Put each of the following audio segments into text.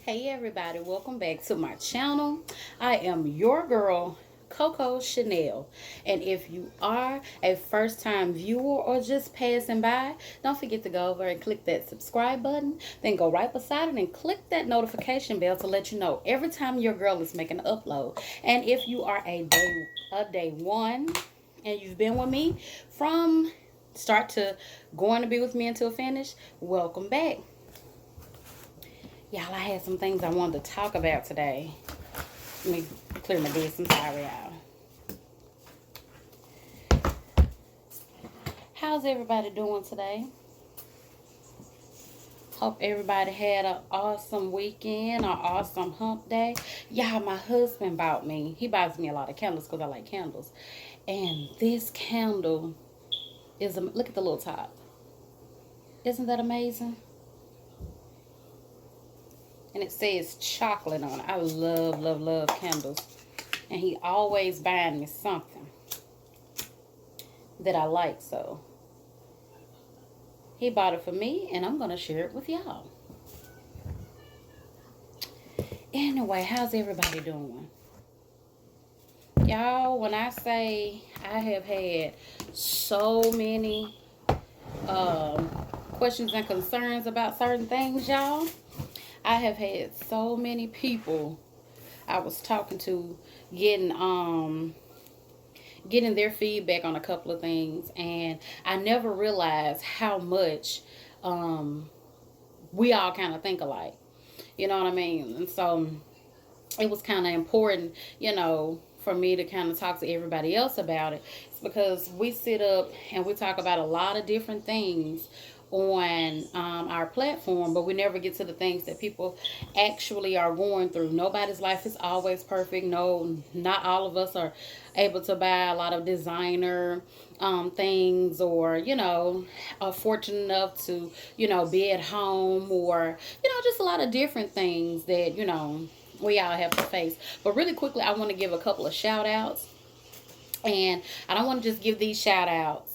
Hey everybody, welcome back to my channel. I am your girl, Coco Chanel. And if you are a first time viewer or just passing by, don't forget to go over and click that subscribe button. Then go right beside it and click that notification bell to let you know every time your girl is making an upload. And if you are a day one and you've been with me from start to going to be with me until finish, welcome back. Y'all, I had some things I wanted to talk about today. Let me clear my desk. I'm sorry, y'all. How's everybody doing today? Hope everybody had an awesome weekend or awesome hump day. Y'all, my husband bought me. He buys me a lot of candles because I like candles. And this candle is, look at the little top. Isn't that amazing? And it says chocolate on it. I love, love, love candles. And he always buying me something that I like. So he bought it for me, and I'm going to share it with y'all. Anyway, how's everybody doing? Y'all, when I say I have had so many questions and concerns about certain things, y'all, I have had so many people I was talking to getting their feedback on a couple of things, and I never realized how much we all kind of think alike. You know what I mean? And so it was kind of important, for me to kind of talk to everybody else about it. It's because we sit up and we talk about a lot of different things on our platform, but we never get to the things that people actually are going through. Nobody's life is always perfect. No, not all of us are able to buy a lot of designer things, or are fortunate enough to be at home, or just a lot of different things that we all have to face. But really quickly, I want to give a couple of shout outs, and I don't want to just give these shout outs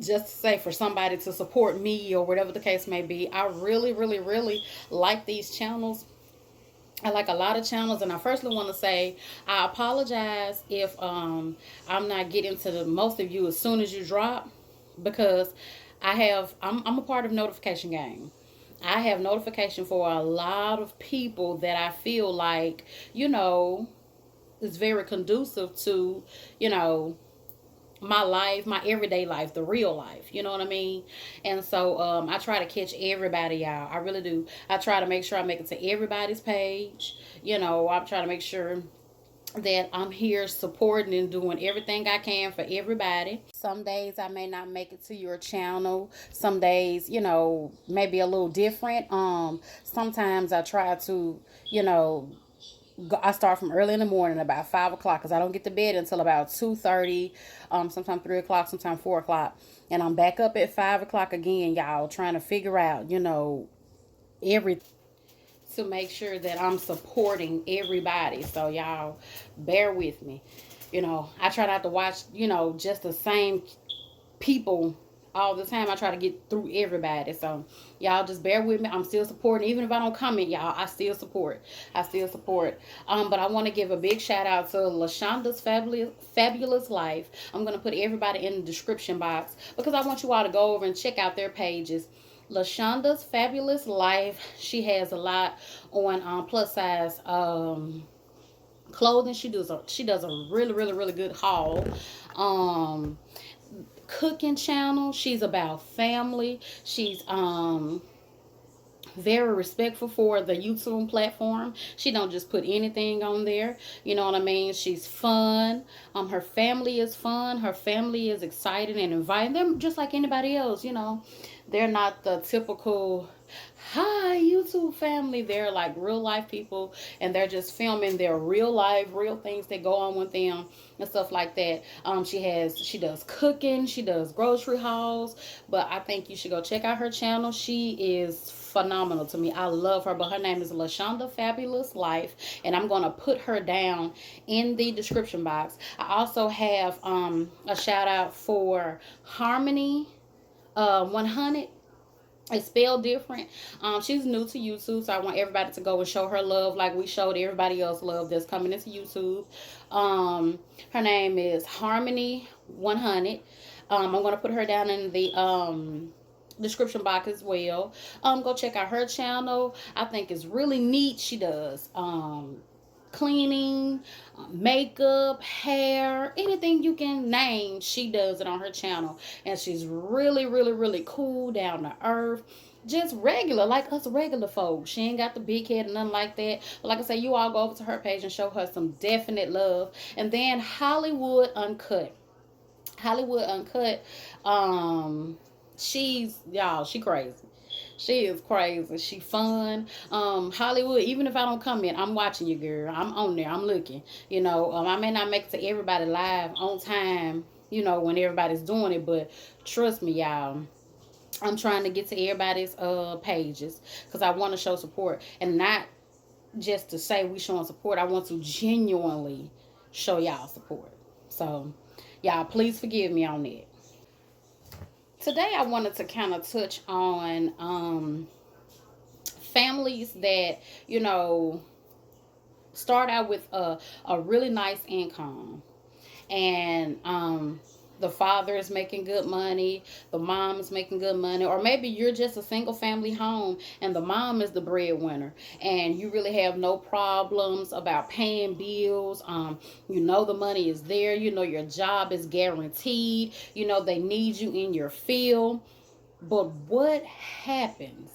just to say for somebody to support me or whatever the case may be. I really, really, really like these channels. I like a lot of channels, and I firstly want to say I apologize if I'm not getting to the most of you as soon as you drop, because I'm a part of notification game. I have notification for a lot of people that I feel like is very conducive to my life, my everyday life, the real life. You know what I mean? And so I try to catch everybody, y'all. I really do. I try to make sure I make it to everybody's page. I'm trying to make sure that I'm here supporting and doing everything I can for everybody. Some days I may not make it to your channel. Some days, maybe a little different. Sometimes I try to, I start from early in the morning, about 5 o'clock, because I don't get to bed until about 2:30, sometimes 3 o'clock, sometimes 4 o'clock, and I'm back up at 5 o'clock again, y'all, trying to figure out, everything to make sure that I'm supporting everybody. So y'all, bear with me. I try not to watch, just the same people all the time. I try to get through everybody. So y'all just bear with me. I'm still supporting. Even if I don't comment, y'all, I still support. I still support. But I want to give a big shout out to Lashanda's Fabulous Life. I'm going to put everybody in the description box because I want you all to go over and check out their pages. Lashanda's Fabulous Life. She has a lot on plus size clothing. She does a really, really, really good haul. Cooking channel. She's about family. She's very respectful for the YouTube platform. She don't just put anything on there. You know what I mean? She's fun. Her family is fun. Her family is excited and inviting them just like anybody else. They're not the typical hi YouTube family. They're like real life people, and they're just filming their real life, real things that go on with them and stuff like that. She does cooking, she does grocery hauls, but I think you should go check out her channel. She is phenomenal to me. I love her, but her name is Lashanda Fabulous Life, and I'm gonna put her down in the description box. I also have a shout out for Harmony 100. It's spelled different. She's new to YouTube, so I want everybody to go and show her love like we showed everybody else love that's coming into YouTube. Her name is Harmony 100. I'm gonna put her down in the description box as well. Go check out her channel. I think it's really neat. She does cleaning, makeup, hair, anything you can name, she does it on her channel. And she's really, really, really cool, down to earth. Just regular, like us regular folks. She ain't got the big head and nothing like that. But like I said, you all go over to her page and show her some definite love. And then Hollywood Uncut. Hollywood Uncut, she's, y'all, she crazy. She is crazy. She fun. Hollywood, even if I don't comment, I'm watching you, girl. I'm on there. I'm looking. I may not make it to everybody live on time, when everybody's doing it, but trust me, y'all. I'm trying to get to everybody's pages because I want to show support, and not just to say we showing support. I want to genuinely show y'all support. So, y'all, please forgive me on that. Today I wanted to kind of touch on families that, start out with a really nice income, and the father is making good money, the mom is making good money, or maybe you're just a single family home and the mom is the breadwinner, and you really have no problems about paying bills. The money is there, your job is guaranteed, they need you in your field. But what happens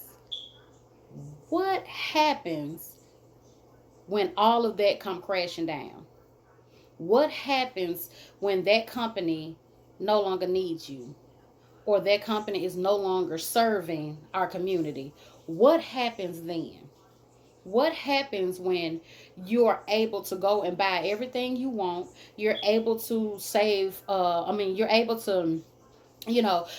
when all of that come crashing down? What happens when that company no longer needs you, or that company is no longer serving our community? What happens then? What happens when you're able to go and buy everything you want? You're able to save, you're able to,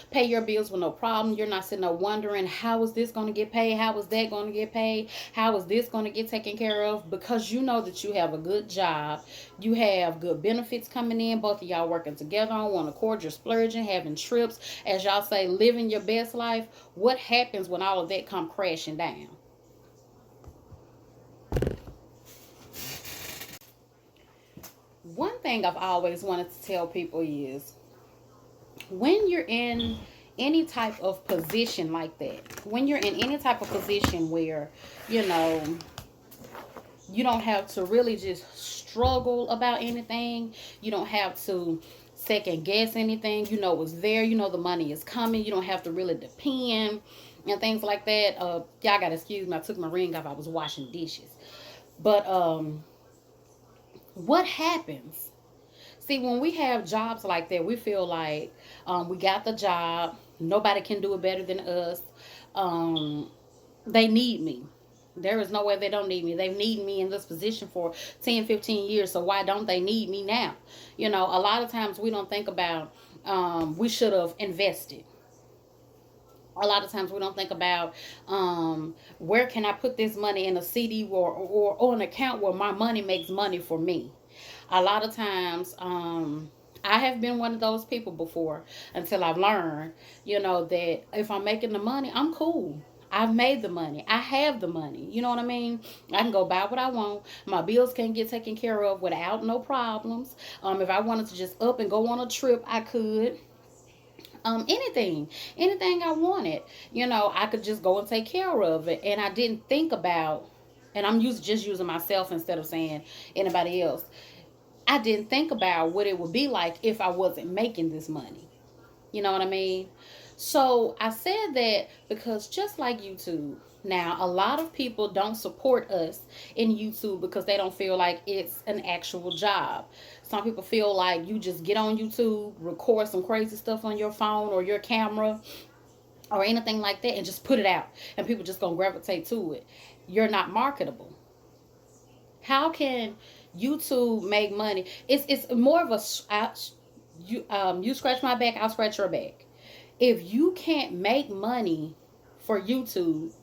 pay your bills with no problem. You're not sitting there wondering, how is this going to get paid? How is that going to get paid? How is this going to get taken care of? Because you know that you have a good job. You have good benefits coming in. Both of y'all working together on one accord. You're splurging, having trips. As y'all say, living your best life. What happens when all of that come crashing down? One thing I've always wanted to tell people is, when you're in any type of position like that, when you're in any type of position where, you know, you don't have to really just struggle about anything, you don't have to second guess anything, it's there, the money is coming, you don't have to really depend and things like that. Y'all gotta excuse me, I took my ring off, I was washing dishes. But what happens? See, when we have jobs like that, we feel like we got the job. Nobody can do it better than us. They need me. There is no way they don't need me. They've needed me in this position for 10, 15 years. So why don't they need me now? A lot of times we don't think about we should have invested. A lot of times we don't think about where can I put this money in a CD or an account where my money makes money for me. A lot of times, I have been one of those people before, until I've learned, that if I'm making the money, I'm cool. I've made the money. I have the money. You know what I mean? I can go buy what I want. My bills can get taken care of without no problems. If I wanted to just up and go on a trip, I could. Anything I wanted, I could just go and take care of it. And I didn't think about, and I'm just using myself instead of saying anybody else. I didn't think about what it would be like if I wasn't making this money. You know what I mean? So I said that because just like YouTube, now a lot of people don't support us in YouTube because they don't feel like it's an actual job. Some people feel like you just get on YouTube, record some crazy stuff on your phone or your camera or anything like that and just put it out, and people just gonna gravitate to it. You're not marketable. How can YouTube make money? It's more of you scratch my back, I'll scratch your back. If you can't make money for YouTube,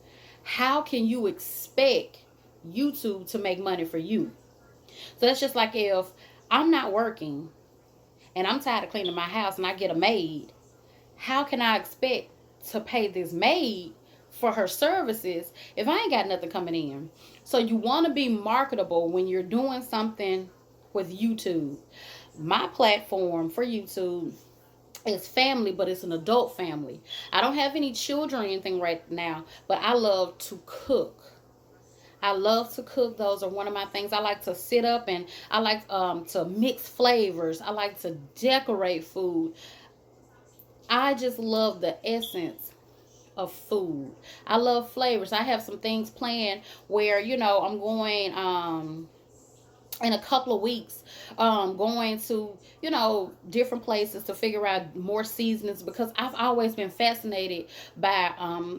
how can you expect YouTube to make money for you? So that's just like if I'm not working and I'm tired of cleaning my house and I get a maid, how can I expect to pay this maid for her services if I ain't got nothing coming in? So you want to be marketable when you're doing something with YouTube. My platform for YouTube is family, but it's an adult family. I don't have any children or anything right now, but I love to cook. I love to cook. Those are one of my things. I like to sit up and I like to mix flavors. I like to decorate food. I just love the essence of food. I love flavors. I have some things planned where, I'm going in a couple of weeks, going to, different places to figure out more seasonings, because I've always been fascinated by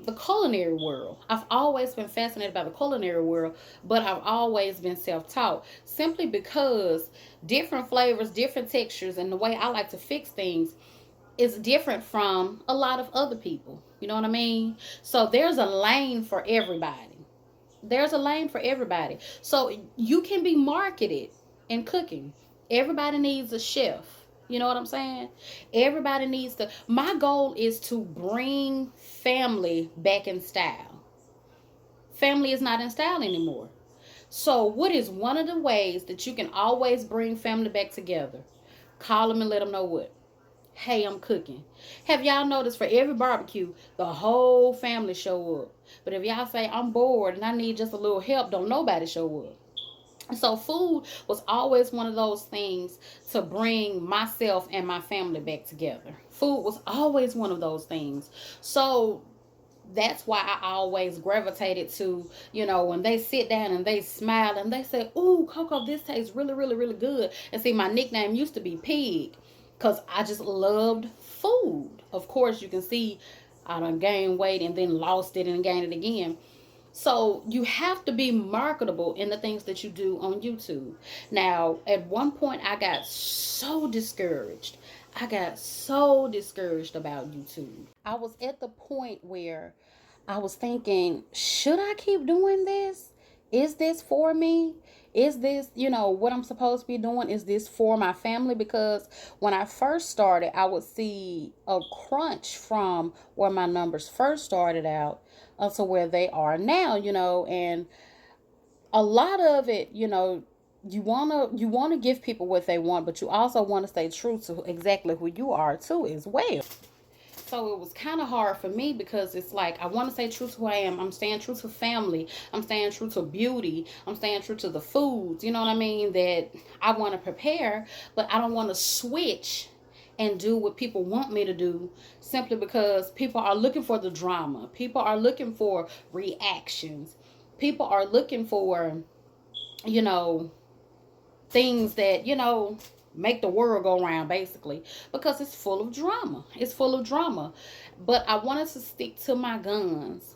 the culinary world. I've always been fascinated by the culinary world, but I've always been self-taught, simply because different flavors, different textures, and the way I like to fix things is different from a lot of other people. You know what I mean? So there's a lane for everybody. There's a lane for everybody. So you can be marketed in cooking. Everybody needs a chef. You know what I'm saying? Everybody needs to. My goal is to bring family back in style. Family is not in style anymore. So, what is one of the ways that you can always bring family back together? Call them and let them know what? Hey, I'm cooking. Have y'all noticed for every barbecue, the whole family show up? But if y'all say, I'm bored and I need just a little help, don't nobody show up. So food was always one of those things to bring myself and my family back together. Food was always one of those things. So that's why I always gravitated to, when they sit down and they smile and they say, ooh, Coco, this tastes really, really, really good. And see, my nickname used to be Pig, because I just loved food. Of course, you can see I done gained weight and then lost it and gained it again. So you have to be marketable in the things that you do on YouTube. Now, at one point, I got so discouraged. I got so discouraged about YouTube. I was at the point where I was thinking, should I keep doing this? Is this for me? Is this, what I'm supposed to be doing? Is this for my family? Because when I first started, I would see a crunch from where my numbers first started out to where they are now, and a lot of it, you wanna give people what they want, but you also want to stay true to exactly who you are too as well. So it was kind of hard for me, because it's like I want to stay true to who I am. I'm staying true to family. I'm staying true to beauty. I'm staying true to the foods, you know what I mean, that I want to prepare, but I don't want to switch and do what people want me to do, simply because people are looking for the drama. People are looking for reactions. People are looking for, you know, things that, make the world go around, basically, because it's full of drama. It's full of drama. But I wanted to stick to my guns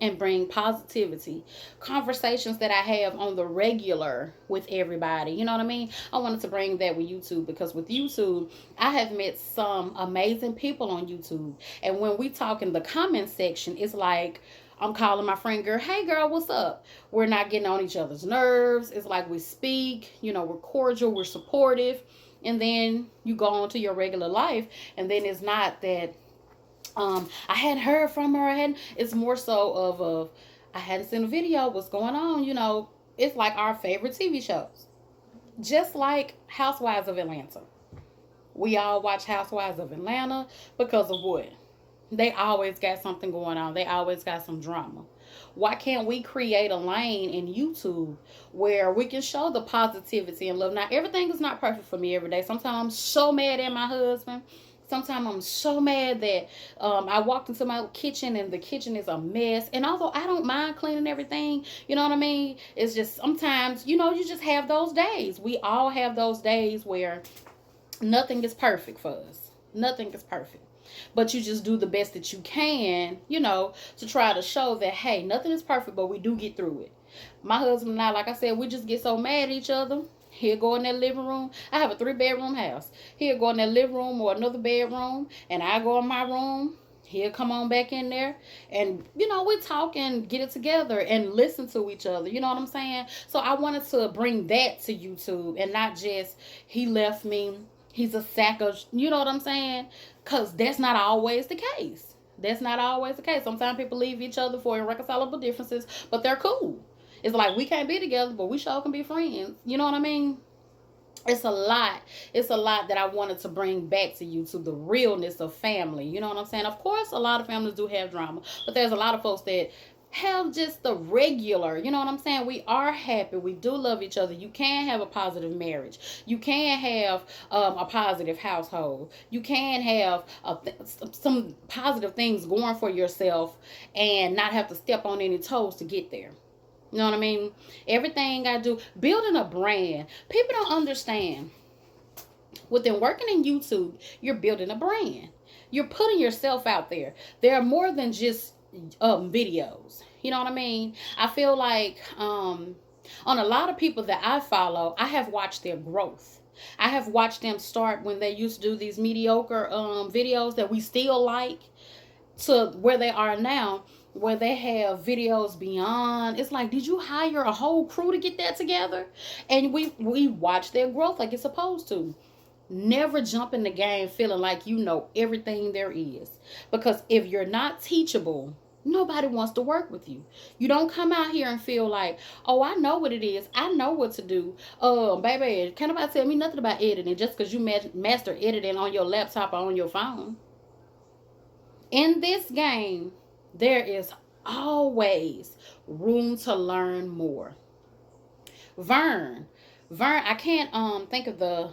and bring positivity, conversations that I have on the regular with everybody. You know what I mean? I wanted to bring that with YouTube, because with YouTube, I have met some amazing people on YouTube. And when we talk in the comment section, it's like I'm calling my friend girl, hey girl, what's up? We're not getting on each other's nerves. It's like we speak, we're cordial, we're supportive. And then you go on to your regular life. And then it's not that I hadn't heard from her. It's more so of I hadn't seen a video, what's going on, It's like our favorite TV shows. Just like Housewives of Atlanta. We all watch Housewives of Atlanta because of what? They always got something going on. They always got some drama. Why can't we create a lane in YouTube where we can show the positivity and love? Now, everything is not perfect for me every day. Sometimes I'm so mad at my husband. Sometimes I'm so mad that I walked into my kitchen and the kitchen is a mess. And although I don't mind cleaning everything, you know what I mean? It's just sometimes, you just have those days. We all have those days where nothing is perfect for us. Nothing is perfect. But you just do the best that you can, to try to show that, hey, nothing is perfect, but we do get through it. My husband and I, like I said, we just get so mad at each other. He'll go in that living room. I have a 3-bedroom house. He'll go in that living room or another bedroom, and I go in my room. He'll come on back in there, and, we talk and get it together and listen to each other. You know what I'm saying? So I wanted to bring that to YouTube, and not just, he left me, he's a sack of, you know what I'm saying? Because that's not always the case. That's not always the case. Sometimes people leave each other for irreconcilable differences, but they're cool. It's like we can't be together, but we sure can be friends. You know what I mean? It's a lot. It's a lot that I wanted to bring back to you, to the realness of family. You know what I'm saying? Of course, a lot of families do have drama, but there's a lot of folks that have just the regular, you know what I'm saying? We are happy. We do love each other. You can have a positive marriage. You can have a positive household. You can have some positive things going for yourself and not have to step on any toes to get there. You know what I mean? Everything I do, building a brand. People don't understand. Within working in YouTube, you're building a brand. You're putting yourself out there. There are more than just videos. You know what I mean? I feel like on a lot of people that I follow, I have watched their growth. I have watched them start when they used to do these mediocre videos that we still like, to where they are now, where they have videos beyond. It's like, did you hire a whole crew to get that together? And we watch their growth like it's supposed to. Never jump in the game feeling like you know everything there is, because if you're not teachable, nobody wants to work with you. You don't come out here and feel like, oh, I know what it is, I know what to do. Baby, can't nobody tell me nothing about editing just because you master editing on your laptop or on your phone. In this game, there is always room to learn more. Vern, I can't think of the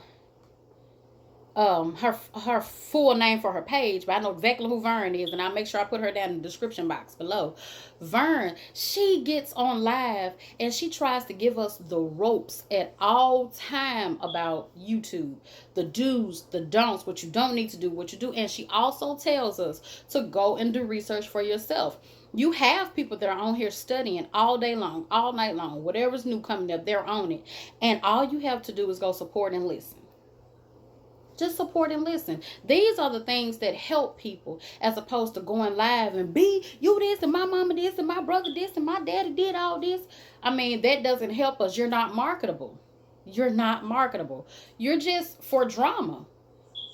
her full name for her page, but I know exactly who Vern is, and I'll make sure I put her down in the description box below. Vern, she gets on live and she tries to give us the ropes at all time about YouTube, the do's, the don'ts, what you don't need to do, what you do, and she also tells us to go and do research for yourself. You have people that are on here studying all day long, all night long, whatever's new coming up, they're on it, and all you have to do is go support and listen. Just support and listen. These are the things that help people, as opposed to going live and be you this and my mama this and my brother this and my daddy did all this. I mean, that doesn't help us. You're not marketable. You're not marketable. You're just for drama.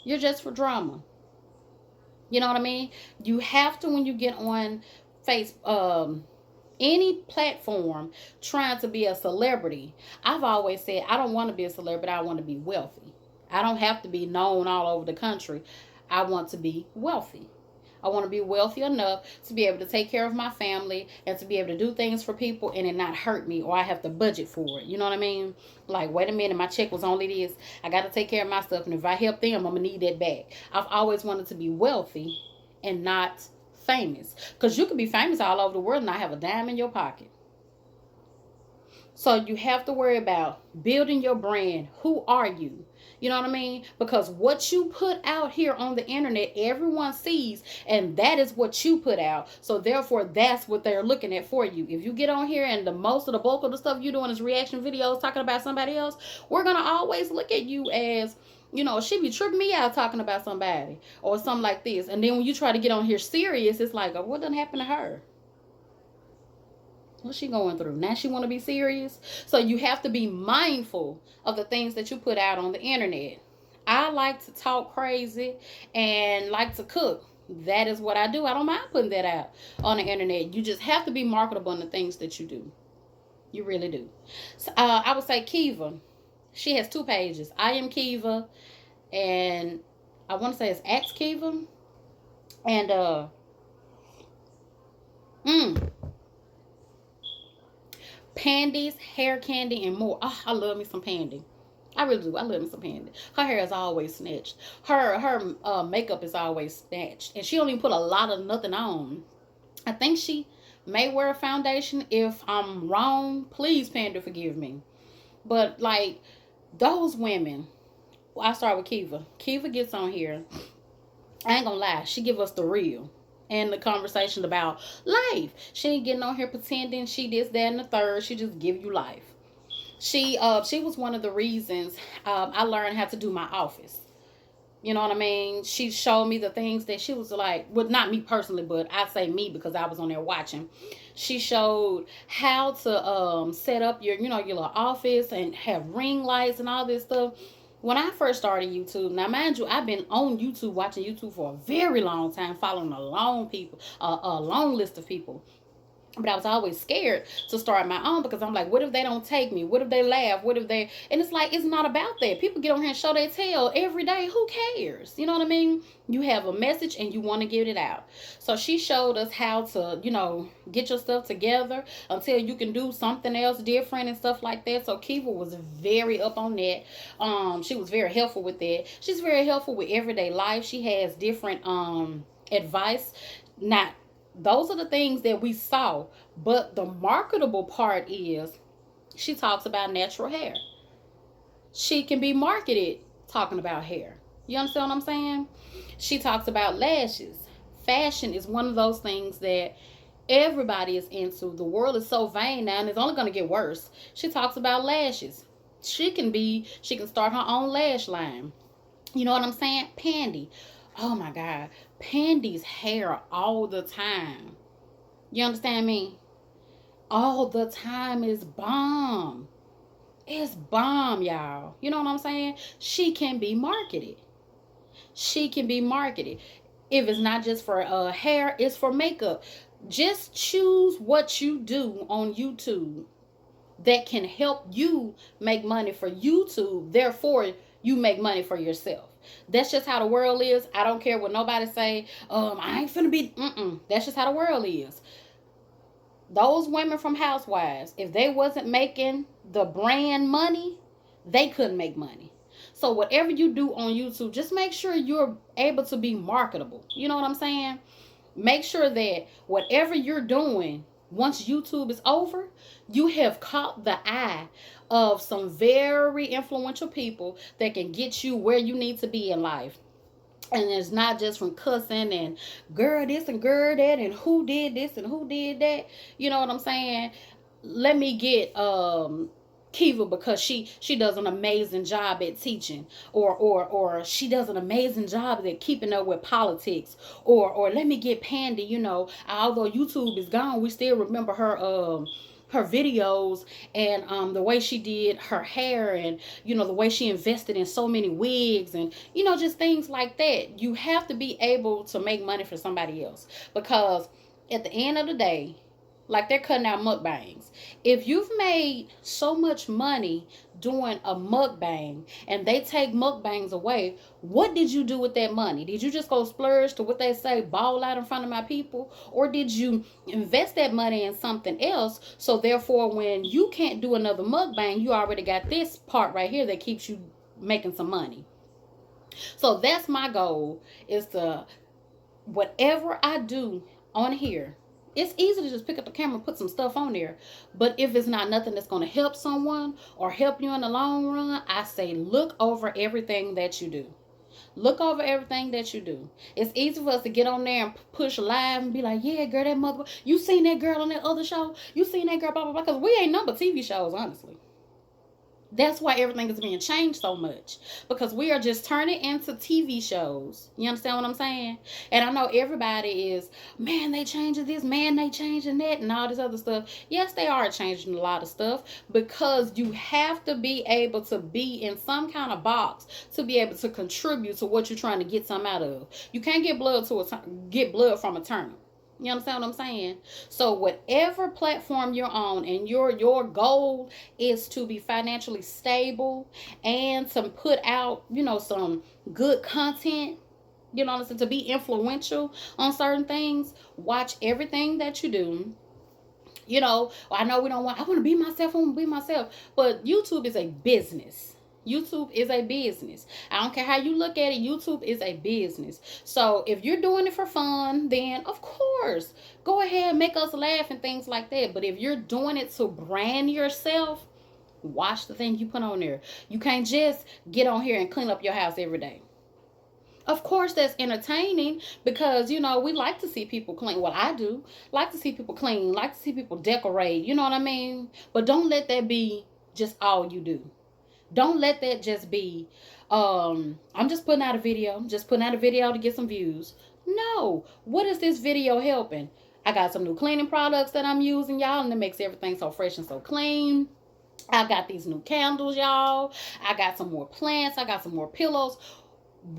You're just for drama. You know what I mean? You have to, when you get on any platform trying to be a celebrity. I've always said I don't want to be a celebrity. I want to be wealthy. I don't have to be known all over the country. I want to be wealthy. I want to be wealthy enough to be able to take care of my family and to be able to do things for people and it not hurt me, or I have to budget for it. You know what I mean? Like, wait a minute, my check was only this. I got to take care of my stuff, and if I help them, I'm going to need that back. I've always wanted to be wealthy and not famous, because you could be famous all over the world and not have a dime in your pocket. So you have to worry about building your brand. Who are you? You know what I mean? Because what you put out here on the internet, everyone sees, and that is what you put out. So therefore, that's what they're looking at for you. If you get on here and the bulk of the stuff you're doing is reaction videos talking about somebody else, we're going to always look at you as, you know, she be tripping me out talking about somebody or something like this. And then when you try to get on here serious, it's like, oh, what done happened to her? What's she going through? Now she want to be serious? So you have to be mindful of the things that you put out on the internet. I like to talk crazy and like to cook. That is what I do. I don't mind putting that out on the internet. You just have to be marketable in the things that you do. You really do. So, I would say Kiva. She has 2 pages. I am Kiva, and I want to say it's Ask Kiva. And Pandy's hair candy and more. Oh, I love me some Pandy. I really do. I love me some Pandy. Her hair is always snatched. Her makeup is always snatched, and she don't even put a lot of nothing on. I think she may wear a foundation. If I'm wrong, please, Panda, forgive me. But like those women, well, I start with Kiva. Kiva gets on here. I ain't gonna lie. She give us the real. And the conversation about life. She ain't getting on here pretending she this, that, and the third. She just give you life. She was one of the reasons I learned how to do my office. You know what I mean? She showed me the things that she was like, well, not me personally, but I say me because I was on there watching. She showed how to set up your, your little office and have ring lights and all this stuff. When I first started YouTube, now mind you, I've been on YouTube, watching YouTube for a very long time, following a long list of people. But I was always scared to start my own because I'm like, what if they don't take me? What if they laugh? What if they... And it's like, it's not about that. People get on here and show their tail every day. Who cares? You know what I mean? You have a message and you want to get it out. So she showed us how to, get your stuff together until you can do something else different and stuff like that. So Kiva was very up on that. She was very helpful with that. She's very helpful with everyday life. She has different advice. Not Those are the things that we saw. But the marketable part is she talks about natural hair. She can be marketed talking about hair. You understand what I'm saying? She talks about lashes. Fashion is one of those things that everybody is into. The world is so vain now, and it's only going to get worse. She talks about lashes. She can start her own lash line. You know what I'm saying? Pandy. Oh my God. Pandy's hair all the time. You understand me? All the time is bomb. It's bomb, y'all. You know what I'm saying? She can be marketed. She can be marketed. If it's not just for hair, it's for makeup. Just choose what you do on YouTube that can help you make money for YouTube. Therefore, you make money for yourself. That's just how the world is. I don't care what nobody say. I ain't finna be... That's just how the world is. Those women from Housewives, if they wasn't making the brand money, they couldn't make money. So whatever you do on YouTube, just make sure you're able to be marketable. You know what I'm saying? Make sure that whatever you're doing, once YouTube is over, you have caught the eye of some very influential people that can get you where you need to be in life. And it's not just from cussing and girl this and girl that and who did this and who did that. You know what I'm saying? Let me get Kiva because she does an amazing job at teaching, or she does an amazing job at keeping up with politics, or let me get Pandy. Although YouTube is gone, we still remember her videos and the way she did her hair, and the way she invested in so many wigs, and just things like that. You have to be able to make money for somebody else, because at the end of the day, like they're cutting out mukbangs. If you've made so much money doing a mukbang and they take mukbangs away, what did you do with that money? Did you just go splurge to what they say, ball out in front of my people? Or did you invest that money in something else? So therefore, when you can't do another mukbang, you already got this part right here that keeps you making some money. So that's my goal, is to, whatever I do on here, it's easy to just pick up the camera and put some stuff on there. But if it's not nothing that's going to help someone or help you in the long run, I say look over everything that you do. Look over everything that you do. It's easy for us to get on there and push live and be like, yeah, girl, that mother... You seen that girl on that other show? You seen that girl, blah, blah, blah. Because we ain't number TV shows, honestly. That's why everything is being changed so much, because we are just turning into TV shows. You understand what I'm saying? And I know everybody is, man, they changing this, man, they changing that, and all this other stuff. Yes, they are changing a lot of stuff, because you have to be able to be in some kind of box to be able to contribute to what you're trying to get some out of. You can't get blood from a turnip. You understand what I'm saying? So whatever platform you're on, and your goal is to be financially stable and to put out, some good content, to be influential on certain things, watch everything that you do. I know I want to be myself, but YouTube is a business. YouTube is a business. I don't care how you look at it. YouTube is a business. So if you're doing it for fun, then of course, go ahead, make us laugh and things like that. But if you're doing it to brand yourself, watch the things you put on there. You can't just get on here and clean up your house every day. Of course, that's entertaining, because, we like to see people clean. Well, I do like to see people clean, like to see people decorate. You know what I mean? But don't let that be just all you do. Don't let that just be, I'm just putting out a video. I'm just putting out a video to get some views. No. What is this video helping? I got some new cleaning products that I'm using, y'all, and it makes everything so fresh and so clean. I got these new candles, y'all. I got some more plants. I got some more pillows.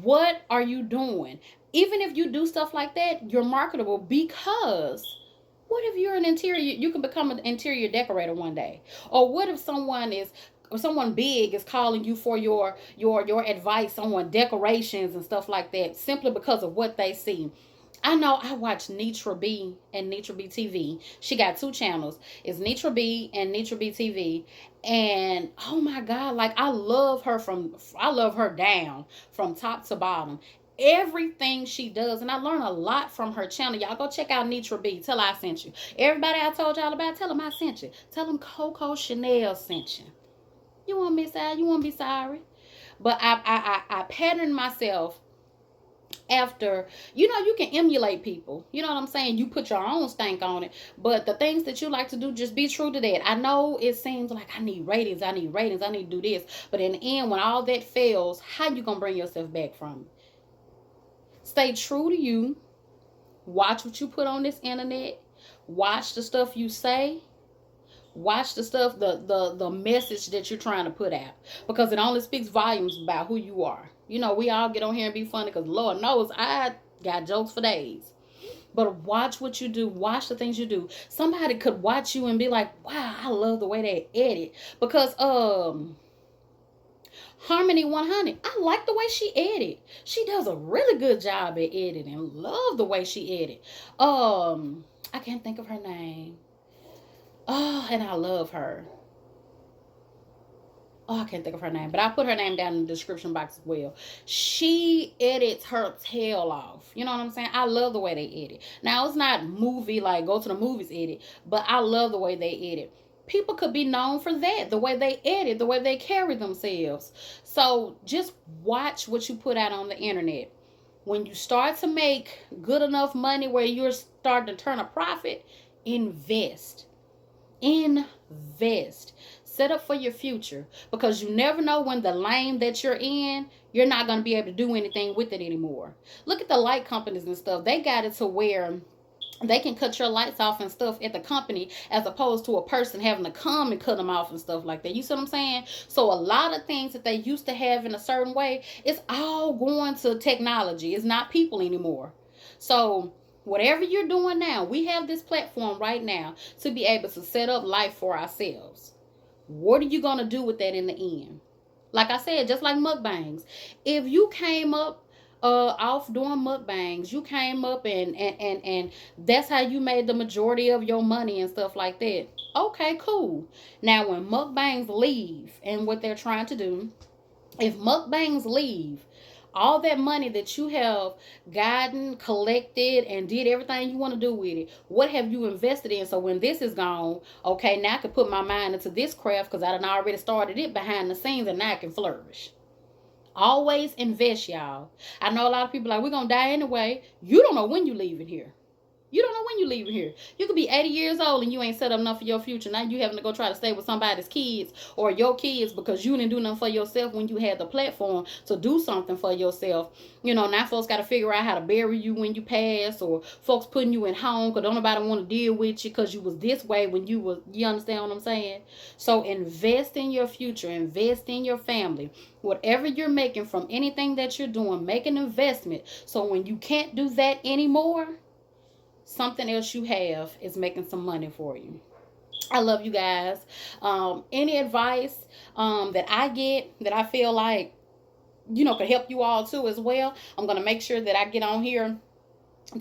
What are you doing? Even if you do stuff like that, you're marketable, because what if you're an interior, you can become an interior decorator one day? Or what if someone big is calling you for your advice on decorations and stuff like that, simply because of what they see? I know I watch Nitra B and Nitra B TV. She got two channels. It's Nitra B and Nitra B TV. And oh my God, like I love her down from top to bottom. Everything she does, and I learn a lot from her channel. Y'all go check out Nitra B. Tell her I sent you. Everybody I told y'all about, tell them I sent you. Tell them Coco Chanel sent you. You won't miss out. You won't be sorry. But I patterned myself after, you can emulate people, you know what I'm saying, you put your own stank on it, but the things that you like to do, just be true to that. I know it seems like I need ratings, I need to do this, but in the end, when all that fails, how you gonna bring yourself back from it? Stay true to you. Watch what you put on this internet. Watch the stuff you say. Watch the stuff, the message that you're trying to put out, because it only speaks volumes about who you are. We all get on here and be funny, because Lord knows I got jokes for days. But watch what you do. Watch the things you do. Somebody could watch you and be like, wow, I love the way they edit. Because Harmony 100, I like the way she edit. She does a really good job at editing. Love the way she edit. I can't think of her name. Oh, and I love her. Oh, I can't think of her name, but I'll put her name down in the description box as well. She edits her tail off. You know what I'm saying? I love the way they edit. Now, it's not movie, like go to the movies edit, but I love the way they edit. People could be known for that, the way they edit, the way they carry themselves. So just watch what you put out on the internet. When you start to make good enough money where you're starting to turn a profit, invest. Invest. Set up for your future, because you never know when the lane that you're in, you're not going to be able to do anything with it anymore. Look at the light companies and stuff. They got it to where they can cut your lights off and stuff at the company, as opposed to a person having to come and cut them off and stuff like that. You see what I'm saying? So a lot of things that they used to have in a certain way, it's all going to technology. It's not people anymore. So whatever you're doing now, we have this platform right now to be able to set up life for ourselves. What are you going to do with that in the end? Like I said, just like mukbangs. If you came up off doing mukbangs, you came up and that's how you made the majority of your money and stuff like that. Okay, cool. Now, when mukbangs leave, and what they're trying to do, if mukbangs leave, all that money that you have gotten, collected, and did everything you want to do with it, what have you invested in? So when this is gone, okay, now I can put my mind into this craft, because I done already started it behind the scenes, and now I can flourish. Always invest, y'all. I know a lot of people like, we're going to die anyway. You don't know when you leaving here. You don't know when you're leaving here. You could be 80 years old and you ain't set up enough for your future. Now you having to go try to stay with somebody's kids or your kids, because you didn't do nothing for yourself when you had the platform to do something for yourself. Now folks got to figure out how to bury you when you pass, or folks putting you in home because don't nobody want to deal with you because you was this way when you understand what I'm saying? So invest in your future. Invest in your family. Whatever you're making from anything that you're doing, make an investment. So when you can't do that anymore, something else you have is making some money for you. I love you guys. Any advice that I get that I feel like, could help you all too as well, I'm going to make sure that I get on here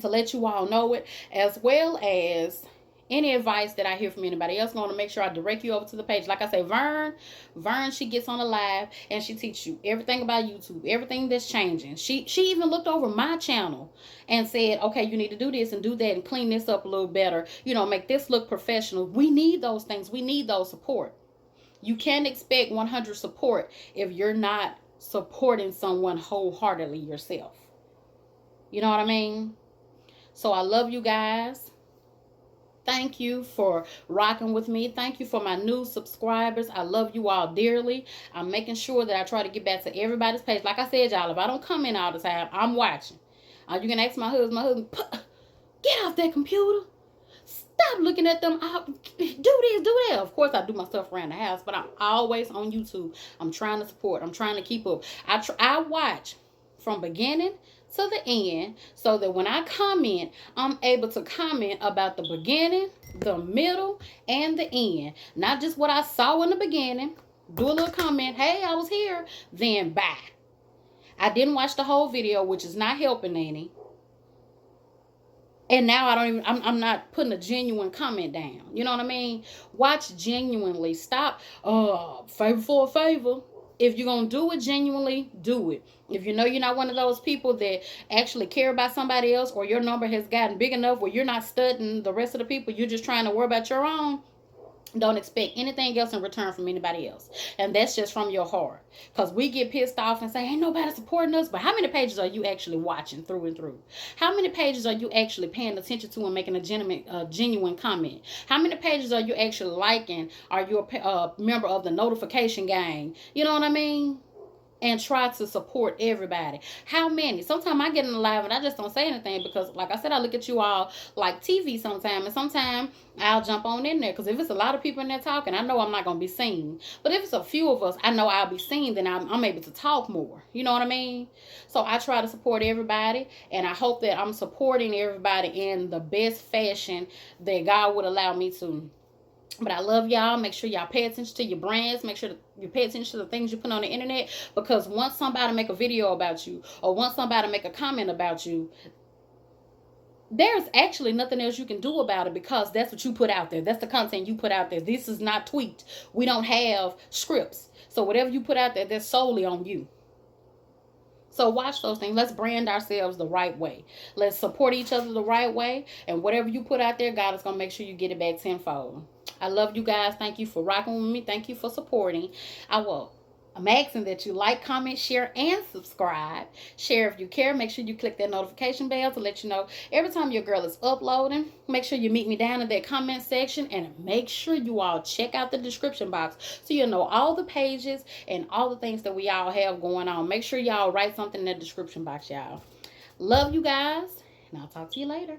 to let you all know it, as well as any advice that I hear from anybody else. I'm going to make sure I direct you over to the page. Like I say, Vern, she gets on a live and she teaches you everything about YouTube, everything that's changing. She even looked over my channel and said, okay, you need to do this and do that and clean this up a little better. Make this look professional. We need those things. We need those support. You can't expect 100 support if you're not supporting someone wholeheartedly yourself. You know what I mean? So I love you guys. Thank you for rocking with me. Thank you for my new subscribers. I love you all dearly. I'm making sure that I try to get back to everybody's page. Like I said, y'all, if I don't come in all the time, I'm watching. You can ask my husband, get off that computer. Stop looking at them. Do this, do that. Of course, I do my stuff around the house, but I'm always on YouTube. I'm trying to support. I'm trying to keep up. I watch from beginning to the end so that when I comment, I'm able to comment about the beginning, the middle, and the end. Not just what I saw in the beginning. Do a little comment. Hey, I was here. Then bye. I didn't watch the whole video, which is not helping any. And now I don't even, I'm not putting a genuine comment down. You know what I mean? Watch genuinely. Stop, favor for a favor. If you're going to do it genuinely, do it. If you know you're not one of those people that actually care about somebody else, or your number has gotten big enough where you're not studying the rest of the people, you're just trying to worry about your own, don't expect anything else in return from anybody else. And that's just from your heart. Because we get pissed off and say, ain't nobody supporting us. But how many pages are you actually watching through and through? How many pages are you actually paying attention to and making a genuine comment? How many pages are you actually liking? Are you a member of the notification gang? You know what I mean? And try to support everybody. How many? Sometimes I get in the live and I just don't say anything because, like I said, I look at you all like TV sometimes, and sometimes I'll jump on in there because if it's a lot of people in there talking, I know I'm not going to be seen. But if it's a few of us, I know I'll be seen, then I'm able to talk more. You know what I mean? So I try to support everybody, and I hope that I'm supporting everybody in the best fashion that God would allow me to. But I love y'all. Make sure y'all pay attention to your brands. Make sure that you pay attention to the things you put on the internet. Because once somebody make a video about you, or once somebody make a comment about you, there's actually nothing else you can do about it because that's what you put out there. That's the content you put out there. This is not tweaked. We don't have scripts. So whatever you put out there, that's solely on you. So watch those things. Let's brand ourselves the right way. Let's support each other the right way. And whatever you put out there, God is going to make sure you get it back tenfold. I love you guys. Thank you for rocking with me. Thank you for supporting. I'm asking that you like, comment, share, and subscribe. Share if you care. Make sure you click that notification bell to let you know every time your girl is uploading. Make sure you meet me down in that comment section, and make sure you all check out the description box so you'll know all the pages and all the things that we all have going on. Make sure y'all write something in the description box, y'all. Love you guys, and I'll talk to you later.